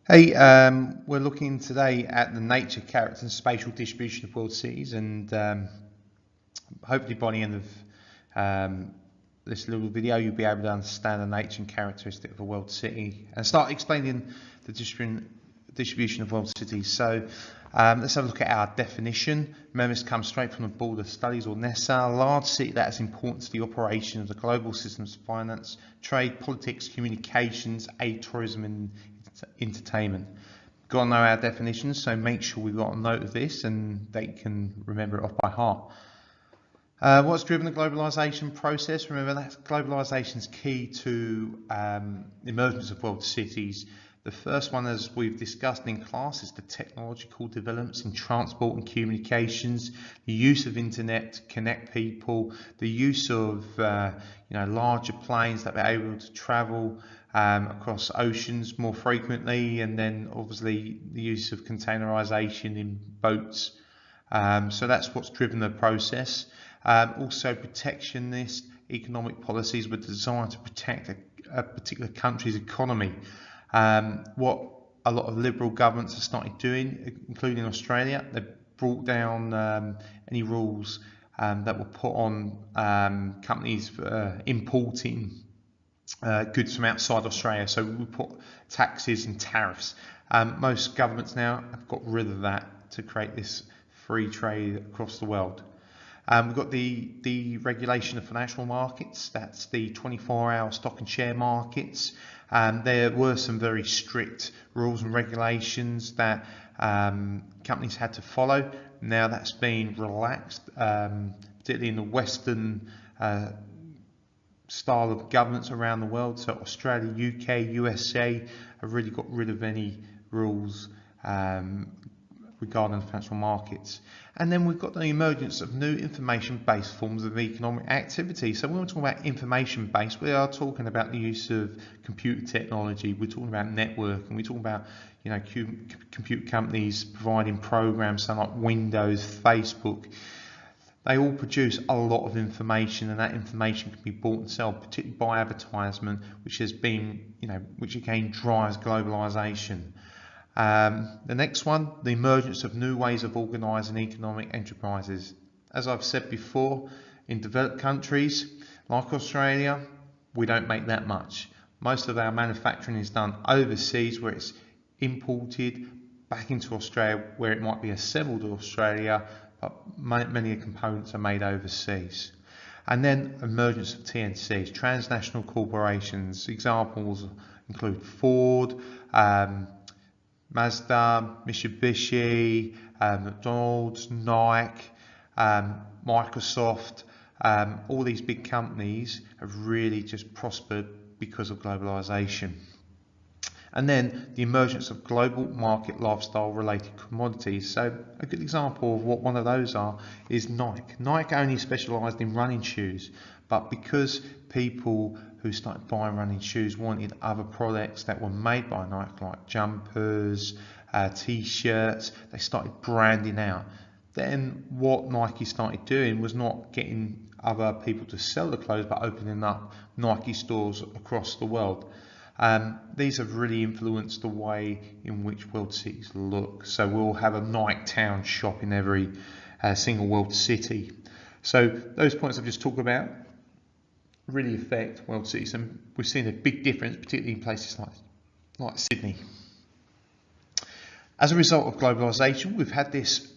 Hey, we're looking today at the nature, character, and spatial distribution of world cities, and hopefully by the end of this little video, you'll be able to understand the nature and characteristic of a world city and start explaining the distribution of world cities. So let's have a look at our definition. Remember, this comes straight from the Board of Studies, or NESA. A large city that is important to the operation of the global systems of finance, trade, politics, communications, aid, tourism, and entertainment. Got to know our definitions, so make sure we've got a note of this and they can remember it off by heart. What's driven the globalisation process? Remember that globalisation is key to the emergence of world cities. The first one, as we've discussed in class, is the technological developments in transport and communications, the use of internet to connect people, the use of larger planes that are able to travel across oceans more frequently, and then obviously the use of containerization in boats. So that's what's driven the process. Also, protectionist economic policies were designed to protect a particular country's economy. What a lot of liberal governments have started doing, including Australia, they've brought down any rules that were put on companies for importing goods from outside Australia. So we put taxes and tariffs. Most governments now have got rid of that to create this free trade across the world. We've got the regulation of financial markets. That's the 24-hour stock and share markets. There were some very strict rules and regulations that companies had to follow. Now that's been relaxed, particularly in the Western style of governments around the world. So Australia, UK, USA have really got rid of any rules regarding financial markets. And then we've got the emergence of new information-based forms of economic activity. So when we're talking about information-based, we are talking about the use of computer technology. We're talking about networking. We're talking about computer companies providing programs so like Windows, Facebook. They all produce a lot of information, and that information can be bought and sold, particularly by advertisement, which has been, which again drives globalization. The next one, the emergence of new ways of organising economic enterprises. As I've said before, in developed countries like Australia, we don't make that much. Most of our manufacturing is done overseas, where it's imported back into Australia, where it might be assembled in Australia, but many components are made overseas. And then emergence of TNCs, transnational corporations. Examples include Ford, Mazda, Mitsubishi, McDonald's, Nike, Microsoft. All these big companies have really just prospered because of globalization. And then the emergence of global market lifestyle related commodities. So a good example of what one of those is Nike. Nike only specialized in running shoes, but because people who started buying running shoes wanted other products that were made by Nike, like jumpers, t-shirts, they started branding out. Then what Nike started doing was not getting other people to sell the clothes, but opening up Nike stores across the world. These have really influenced the way in which world cities look. So we'll have a Nike Town shop in every single world city. So those points I've just talked about really affect world cities, and we've seen a big difference, particularly in places like Sydney. As a result of globalisation, we've had this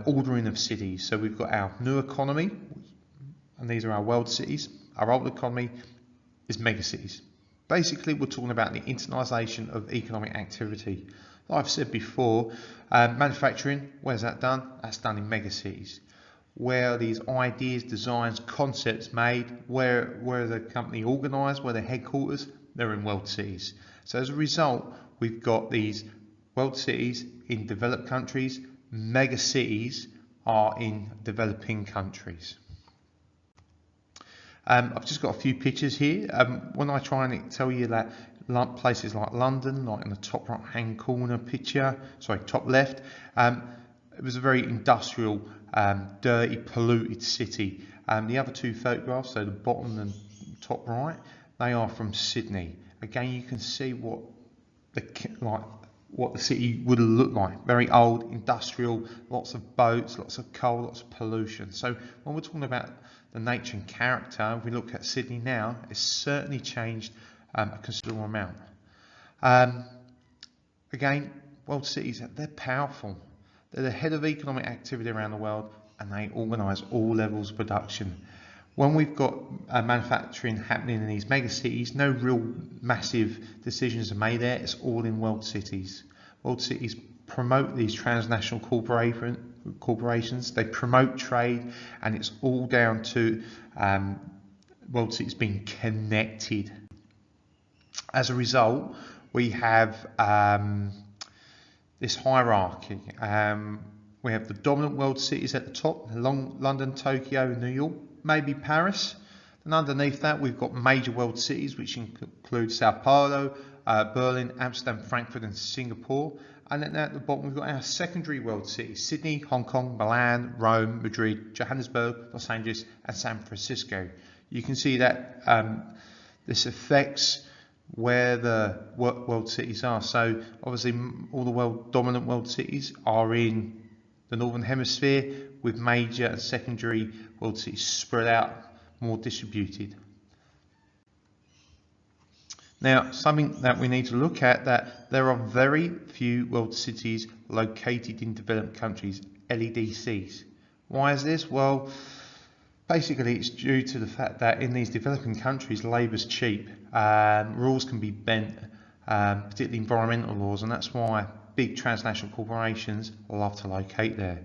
ordering of cities. So we've got our new economy, and these are our world cities. Our old economy is megacities. Basically, we're talking about the internationalisation of economic activity. Like I've said before, manufacturing, where's that done? That's done in megacities. Where are these ideas, designs, concepts made? Where is the company organised? Where are the headquarters? They're in world cities. So as a result, we've got these world cities in developed countries. Mega cities are in developing countries. I've just got a few pictures here. When I try and tell you that places like London, like in the top right hand corner picture, sorry, top left, it was a very industrial, dirty, polluted city. The other two photographs, so the bottom and top right, they are from Sydney. Again, you can see what what the city would look like. Very old, industrial, lots of boats, lots of coal, lots of pollution. So when we're talking about the nature and character, if we look at Sydney now, it's certainly changed a considerable amount. Again, world cities, they're powerful. They're the head of economic activity around the world, and they organise all levels of production. When we've got manufacturing happening in these mega cities, no real massive decisions are made there. It's all in world cities. World cities promote these transnational corporations. They promote trade, and it's all down to world cities being connected. As a result, we have this hierarchy. We have the dominant world cities at the top, London, Tokyo, New York, maybe Paris. And underneath that, we've got major world cities, which include Sao Paulo, Berlin, Amsterdam, Frankfurt, and Singapore. And then at the bottom, we've got our secondary world cities: Sydney, Hong Kong, Milan, Rome, Madrid, Johannesburg, Los Angeles, and San Francisco. You can see that this affects where the world cities are. So obviously all the dominant world cities are in the northern hemisphere, with major and secondary world cities spread out, more distributed. Now, something that we need to look at, that there are very few world cities located in developed countries, LEDCs. Why is this? Well, basically it's due to the fact that in these developing countries, labour's cheap. Rules can be bent, particularly environmental laws, and that's why big transnational corporations love to locate there.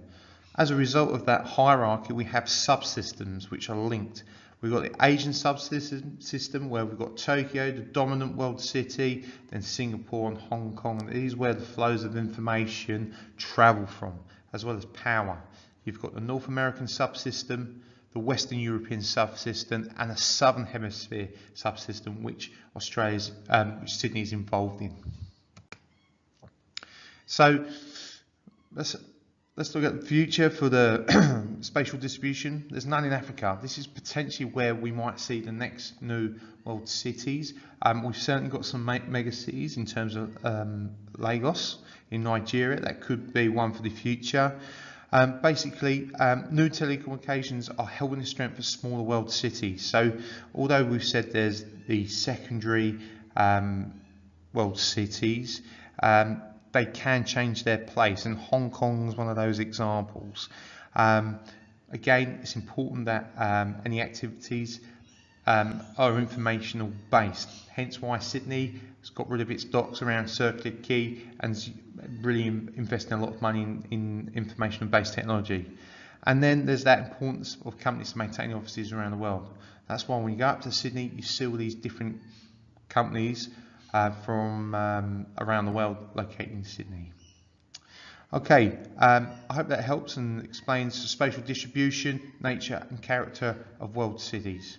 As a result of that hierarchy, we have subsystems which are linked. We've got the Asian subsystem, where we've got Tokyo, the dominant world city, then Singapore and Hong Kong. These are where the flows of information travel from, as well as power. You've got the North American subsystem, the Western European subsystem, and a Southern Hemisphere subsystem, which which Sydney is involved in. So let's look at the future for the spatial distribution. There's none in Africa. This is potentially where we might see the next new world cities. We've certainly got some mega cities in terms of Lagos in Nigeria. That could be one for the future. Basically, new telecommunications are helping the strength of smaller world cities. So although we've said there's the secondary world cities, they can change their place, and Hong Kong is one of those examples. Again, it's important that any activities are informational based, hence why Sydney has got rid of its docks around Circular Quay and is really investing a lot of money in information based technology. And then there's that importance of companies maintaining offices around the world. That's why when you go up to Sydney, you see all these different companies from around the world located in Sydney. Okay, I hope that helps and explains the spatial distribution, nature and character of world cities.